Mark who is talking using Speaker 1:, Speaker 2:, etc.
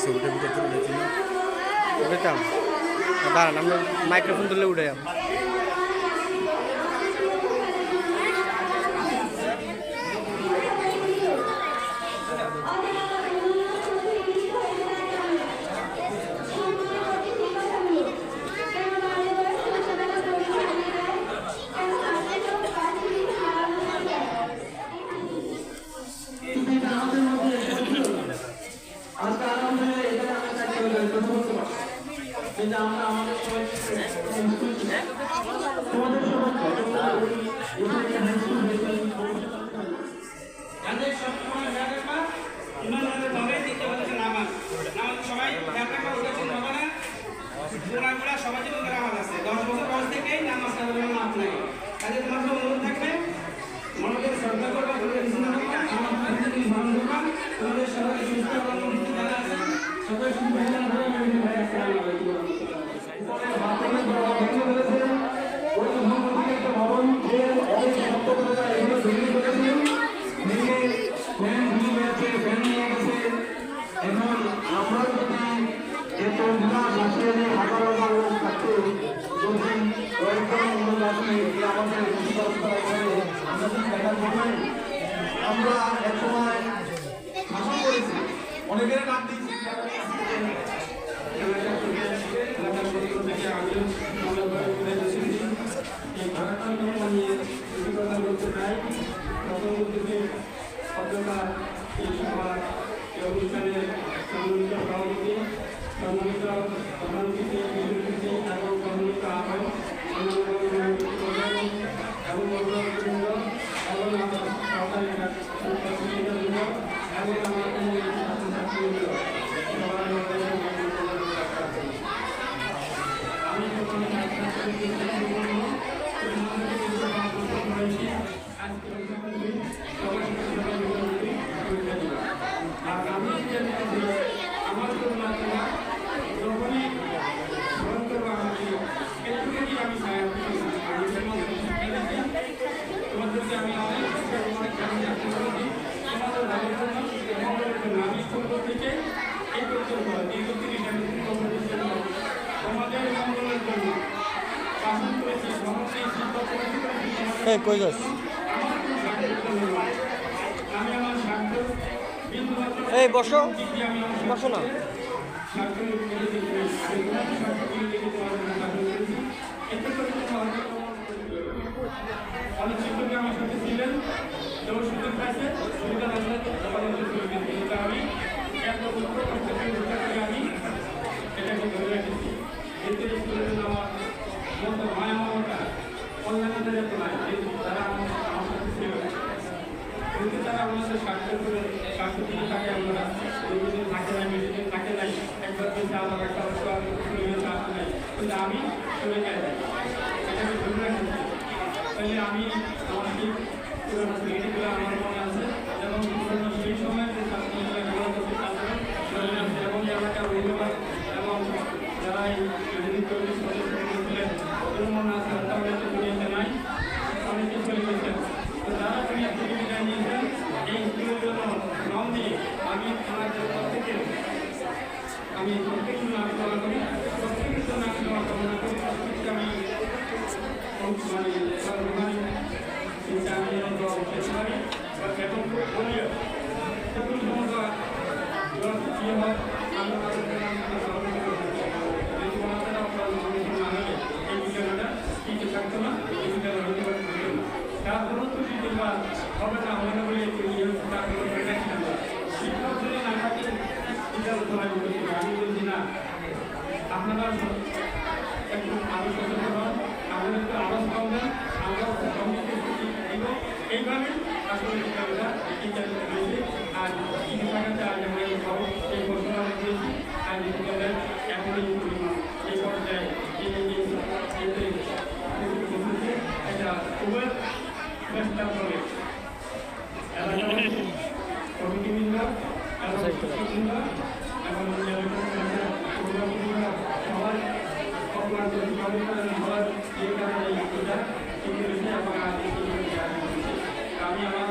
Speaker 1: ছবিটা ভিডিও তুলে দিয়েছিল উঠেতাম দাঁড়ান আমরা মাইক্রোফোন তুলে উঠে
Speaker 2: আমরা এক সময় শাসন করেছি অনেকের নাম দিয়েছি
Speaker 1: কই যাস এই বসো বসো না
Speaker 2: অনেক শিক্ষক আমার সাথে ছিলেন যেমন সুযোগ পাইছে সুবিধা আমি এক বছর আমি এটাকে ধরে রেখেছি এতে স্কুলের আমার মতো মায়া মমতা অন্যান্য নাই তারা আমার সাথে ছিল কিন্তু তারা আমাদের স্বাস্থ্য করে স্বাস্থ্য দিকে থাকে আমরা দুদিন থাকে নাই বেশিদিন থাকে নাই একবার দিন আলাদা একটা আসতে নাই কিন্তু আমি চলে যাই এটাকে ধরে রেখেছি তাহলে আমি আমার স্মৃতিগুলো আমার মনে আছে এবং সেই সময় যে ছাত্রীরা খেলা করতে চাচ্ছেন এবং এলাকার অভিভাবক এবং যারা এই চল্লিশ ছিলেন ওদের মনে আছে তাহলে তো দুনিয়াতে নাই অনেকে চলে গেছেন তো যারা দুনিয়া থেকে বিদায় নিয়েছেন এই স্কুলের জন্য নাম দিয়ে আমি আমার থেকে আমি প্রত্যেকের নাম করা করি প্রত্যেকের জন্য আমি দেওয়া কামনা করি প্রত্যেককে আমি হবে না মনে বলে শিক্ষক যদি না থাকে আমি বলছি না আপনারা একটু আরো সচেতন হন আমাদের একটু আওয়াজ পাবেন আমরাও এবং এইভাবে আসলে শিক্ষার্থীরা টিচারদের রয়েছে আর শিক্ষার্থীতে আজ আমরা এই খবর এই ঘোষণা দিয়েছি আর শিক্ষার্থীদের এখনই এই পর্যায়ে এটা খুবই চেষ্টা করে কমিটিবৃন্দ এবং শিক্ষকবৃন্দ এবং সবাই আমি আমার